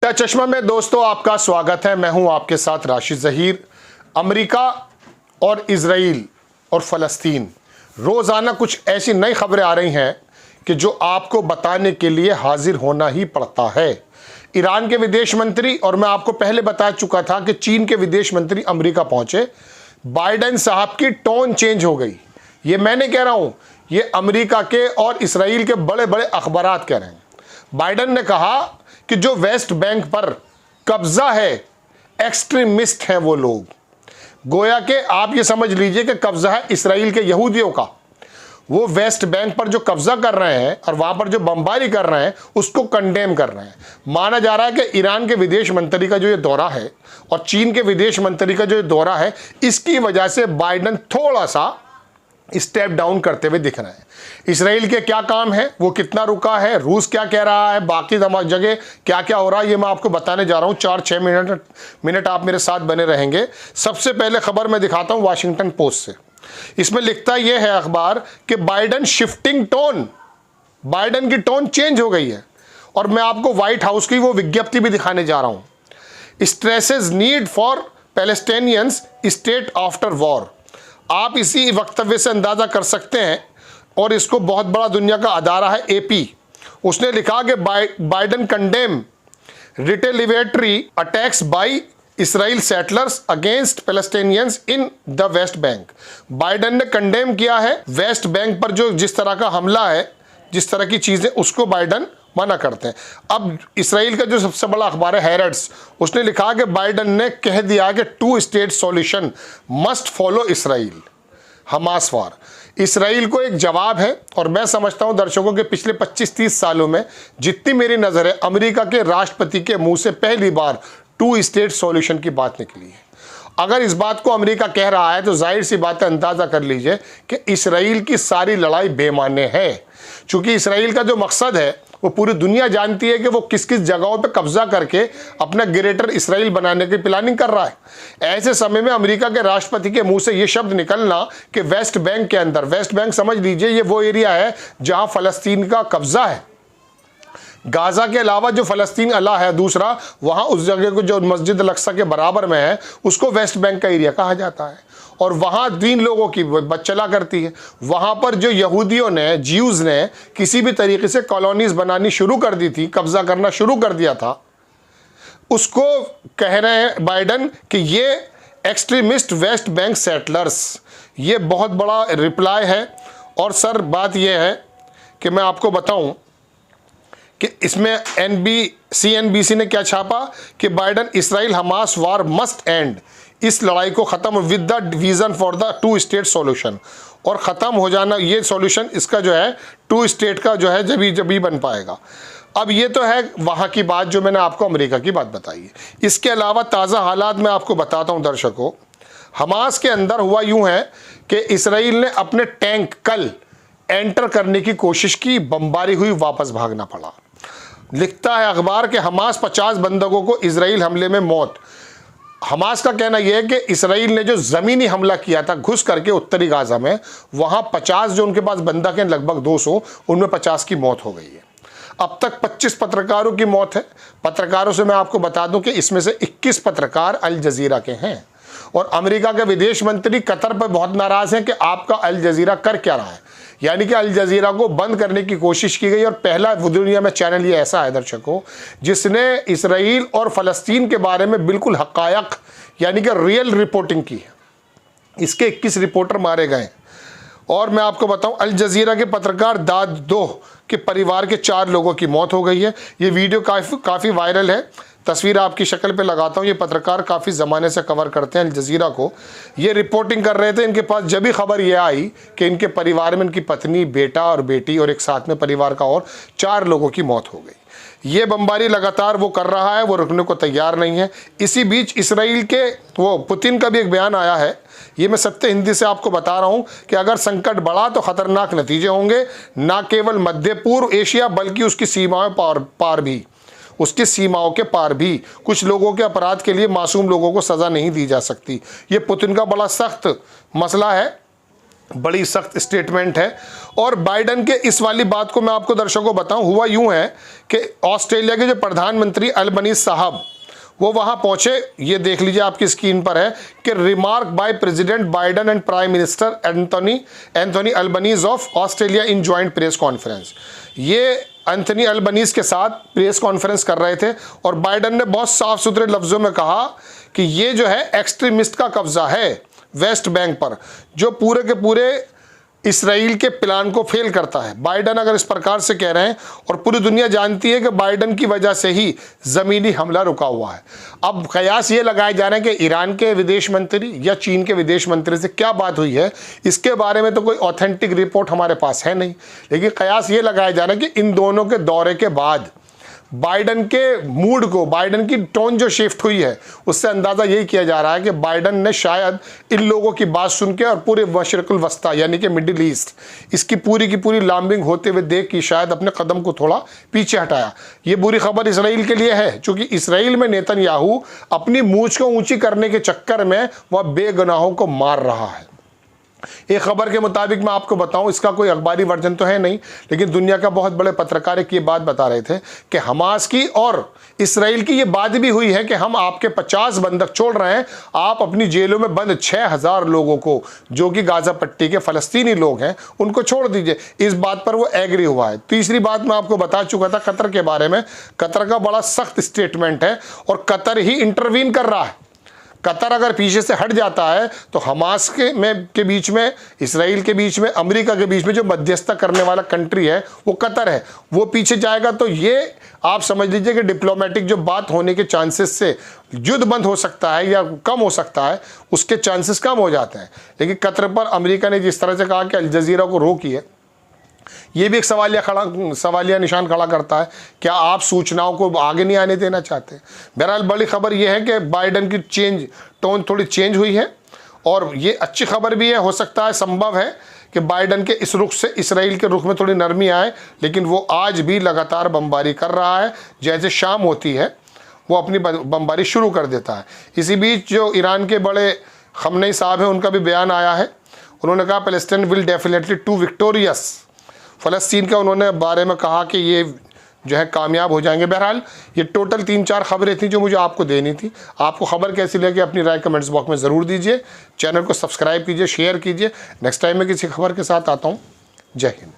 उल्टा चश्मा में दोस्तों आपका स्वागत है। मैं हूं आपके साथ राशिद ज़हीर। अमेरिका और इजराइल और फ़लस्तीन, रोज़ाना कुछ ऐसी नई खबरें आ रही हैं कि जो आपको बताने के लिए हाजिर होना ही पड़ता है। ईरान के विदेश मंत्री, और मैं आपको पहले बता चुका था कि चीन के विदेश मंत्री अमेरिका पहुंचे। बाइडेन साहब की टोन चेंज हो गई। ये मैं नहीं कह रहा हूं, ये अमेरिका के और इसराइल के बड़े बड़े अखबारात कह रहे हैं। बाइडेन ने कहा कि जो वेस्ट बैंक पर कब्जा है, एक्सट्रीमिस्ट हैं वो लोग। गोया के आप ये समझ लीजिए कि कब्जा है इसराइल के यहूदियों का। वो वेस्ट बैंक पर जो कब्जा कर रहे हैं और वहां पर जो बमबारी कर रहे हैं उसको कंडेम कर रहे हैं। माना जा रहा है कि ईरान के विदेश मंत्री का जो ये दौरा है और चीन के विदेश मंत्री का जो ये दौरा है, इसकी वजह से बाइडेन थोड़ा सा स्टेप डाउन करते हुए दिख रहे हैं। इसराइल के क्या काम है, वो कितना रुका है, रूस क्या कह रहा है, बाकी तमाम जगह क्या क्या हो रहा है, ये मैं आपको बताने जा रहा हूँ। 4-6 मिनट आप मेरे साथ बने रहेंगे। सबसे पहले खबर मैं दिखाता हूँ वाशिंगटन पोस्ट से। इसमें लिखता यह है अखबार कि बाइडेन शिफ्टिंग टोन, बाइडेन की टोन चेंज हो गई है। और मैं आपको व्हाइट हाउस की वो विज्ञप्ति भी दिखाने जा रहा हूँ। Stresses need for Palestinians state after war. आप इसी वक्तव्य से अंदाजा कर सकते हैं, और इसको बहुत बड़ा दुनिया का अदारा है एपी, उसने लिखा कि Biden condemn retaliatory attacks by Israel settlers against Palestinians in the West Bank. Biden ने कंडेम किया है वेस्ट बैंक पर जो जिस तरह का हमला है, जिस तरह की चीज़ें, उसको बाइडेन मना करते हैं। अब इसराइल का जो सबसे बड़ा अखबार है हेरेड्स, उसने लिखा कि बाइडेन ने कह दिया कि 2 state solution must follow Israel Hamas war. Israel को एक जवाब है। और मैं समझता हूं दर्शकों के पिछले 25-30 सालों में जितनी मेरी नज़र है, अमेरिका के राष्ट्रपति के मुंह से पहली बार 2 स्टेट सॉल्यूशन की बात निकली है। अगर इस बात को अमेरिका कह रहा है तो जाहिर सी बात है, अंदाज़ा कर लीजिए कि इसराइल की सारी लड़ाई बेमाने है। चूँकि इसराइल का जो मकसद है वो पूरी दुनिया जानती है कि वो किस किस जगहों पे कब्जा करके अपना ग्रेटर इसराइल बनाने की प्लानिंग कर रहा है। ऐसे समय में अमेरिका के राष्ट्रपति के मुंह से ये शब्द निकलना कि वेस्ट बैंक के अंदर, वेस्ट बैंक समझ लीजिए ये वो एरिया है जहां फ़लस्तीन का कब्जा है। गाज़ा के अलावा जो फ़लस्तीन अला है दूसरा, वहाँ उस जगह को जो मस्जिद अल-अक्सा के बराबर में है उसको वेस्ट बैंक का एरिया कहा जाता है। और वहाँ 3 लोगों की बच्चला करती है। वहाँ पर जो यहूदियों ने, ज्यूज़ ने किसी भी तरीके से कॉलोनीज़ बनानी शुरू कर दी थी, कब्ज़ा करना शुरू कर दिया था, उसको कह रहे हैं बाइडेन कि ये एक्सट्रीमिस्ट वेस्ट बैंक सेटलर्स। ये बहुत बड़ा रिप्लाई है। और सर बात यह है कि मैं आपको बताऊं कि इसमें CNBC ने क्या छापा कि Biden Israel Hamas war must and, इस लड़ाई को ख़त्म with the vision for the 2 state solution. और ख़त्म हो जाना ये सॉल्यूशन इसका जो है 2 स्टेट का जो है जब ही बन पाएगा। अब ये तो है वहाँ की बात जो मैंने आपको अमेरिका की बात बताई है। इसके अलावा ताज़ा हालात मैं आपको बताता हूँ दर्शकों। हमास के अंदर हुआ यूँ है कि इसराइल ने अपने टैंक कल एंटर करने की कोशिश की, बमबारी हुई, वापस भागना पड़ा। लिखता है अखबार कि हमास 50 बंधकों को इजराइल हमले में मौत। हमास का कहना यह है कि इसराइल ने जो ज़मीनी हमला किया था घुस करके उत्तरी गाज़ा में, वहाँ 50 जो उनके पास बंधक हैं, लगभग 200, उनमें 50 की मौत हो गई है। अब तक 25 पत्रकारों की मौत है। पत्रकारों से मैं आपको बता दूं कि इसमें से 21 पत्रकार अल जजीरा के हैं। और अमेरिका के विदेश मंत्री कतर पर बहुत नाराज़ हैं कि आपका अल जजीरा कर क्या रहा है। यानी कि अल जजीरा को बंद करने की कोशिश की गई। और पहला दुनिया में चैनल ये ऐसा है दर्शकों जिसने इसराइल और फ़लस्तीन के बारे में बिल्कुल हक़ायक़ यानी कि रियल रिपोर्टिंग की है। इसके 21 रिपोर्टर मारे गए। और मैं आपको बताऊं, अल जजीरा के पत्रकार दाद दोह के परिवार के 4 लोगों की मौत हो गई है। ये वीडियो काफ़ी वायरल है। तस्वीर आपकी शक्ल पे लगाता हूँ। ये पत्रकार काफ़ी ज़माने से कवर करते हैं अल जजीरा को। ये रिपोर्टिंग कर रहे थे। इनके पास जब भी खबर ये आई कि इनके परिवार में इनकी पत्नी, बेटा और बेटी और एक साथ में परिवार का और 4 लोगों की मौत हो गई। ये बमबारी लगातार वो कर रहा है, वो रुकने को तैयार नहीं है। इसी बीच इसराइल के वो पुतिन का भी एक बयान आया है। ये मैं सत्य हिंदी से आपको बता रहा हूँ कि अगर संकट बढ़ा तो ख़तरनाक नतीजे होंगे, ना केवल मध्य पूर्व एशिया बल्कि उसकी सीमाओं पार भी, उसकी सीमाओं के पार भी कुछ लोगों के अपराध के लिए मासूम लोगों को सज़ा नहीं दी जा सकती। ये पुतिन का बड़ा सख्त मसला है। बड़ी सख्त स्टेटमेंट है। और बाइडन के इस वाली बात को मैं आपको दर्शकों बताऊं, हुआ यूं है कि ऑस्ट्रेलिया के जो प्रधानमंत्री अल्बनीज साहब वो वहां पहुंचे, ये देख लीजिए आपकी स्क्रीन पर है कि remark by president Biden and prime minister Anthony Albanese of Australia in joint press conference. ये एंथोनी अल्बनीज के साथ प्रेस कॉन्फ्रेंस कर रहे थे और बाइडन ने बहुत साफ सुथरे लफ्जों में कहा कि ये जो है एक्सट्रीमिस्ट का कब्जा है वेस्ट बैंक पर, जो पूरे के पूरे इसराइल के प्लान को फेल करता है। बाइडन अगर इस प्रकार से कह रहे हैं और पूरी दुनिया जानती है कि बाइडन की वजह से ही ज़मीनी हमला रुका हुआ है। अब कयास ये लगाए जा रहे हैं कि ईरान के विदेश मंत्री या चीन के विदेश मंत्री से क्या बात हुई है, इसके बारे में तो कोई ऑथेंटिक रिपोर्ट हमारे पास है नहीं, लेकिन कयास ये लगाया जा रहा है कि इन दोनों के दौरे के बाद बाइडन के मूड को, बाइडन की टोन जो शिफ्ट हुई है, उससे अंदाज़ा यही किया जा रहा है कि बाइडन ने शायद इन लोगों की बात सुन के और पूरे मशरिकुल वस्ता यानी कि मिडिल ईस्ट, इसकी पूरी की पूरी लाम्बिंग होते हुए देख के शायद अपने कदम को थोड़ा पीछे हटाया। ये बुरी खबर इसराइल के लिए है, क्योंकि इसराइल में नेतन्याहू अपनी मूंछ को ऊंची करने के चक्कर में वह बेगुनाहों को मार रहा है। एक खबर के मुताबिक मैं आपको बताऊं, इसका कोई अखबारी वर्जन तो है नहीं, लेकिन दुनिया का बहुत बड़े पत्रकार एक ये बात बता रहे थे कि हमास की और इसराइल की ये बात भी हुई है कि हम आपके 50 बंधक छोड़ रहे हैं, आप अपनी जेलों में बंद 6000 लोगों को जो कि गाजा पट्टी के फ़लस्तीनी लोग हैं उनको छोड़ दीजिए। इस बात पर वो एग्री हुआ है। तीसरी बात मैं आपको बता चुका था कतर के बारे में। कतर का बड़ा सख्त स्टेटमेंट है और कतर ही इंटरवीन कर रहा है। कतर अगर पीछे से हट जाता है तो हमास के बीच में, इसराइल के बीच में, अमेरिका के बीच में जो मध्यस्थता करने वाला कंट्री है वो कतर है, वो पीछे जाएगा तो ये आप समझ लीजिए कि डिप्लोमेटिक जो बात होने के चांसेस से युद्ध बंद हो सकता है या कम हो सकता है, उसके चांसेस कम हो जाते हैं। लेकिन कतर पर अमेरिका ने जिस तरह से कहा कि अल जजीरा को रोकी है, ये भी एक सवालिया निशान खड़ा करता है। क्या आप सूचनाओं को आगे नहीं आने देना चाहते? बहरहाल बड़ी खबर यह है कि बाइडन की टोन थोड़ी चेंज हुई है और ये अच्छी खबर भी है। हो सकता है, संभव है कि बाइडन के इस रुख से इसराइल के रुख में थोड़ी नरमी आए, लेकिन वो आज भी लगातार बमबारी कर रहा है। जैसे शाम होती है वो अपनी बमबारी शुरू कर देता है। इसी बीच जो ईरान के बड़े खमनेई साहब हैं, उनका भी बयान आया है। उन्होंने कहा Palestine will definitely to victorious. फ़लस्तीन का उन्होंने बारे में कहा कि ये जो है कामयाब हो जाएंगे। बहरहाल ये टोटल 3-4 खबरें थी जो मुझे आपको देनी थी। आपको खबर कैसी लगी अपनी राय कमेंट्स बॉक्स में ज़रूर दीजिए। चैनल को सब्सक्राइब कीजिए, शेयर कीजिए। नेक्स्ट टाइम मैं किसी खबर के साथ आता हूँ। जय हिंद।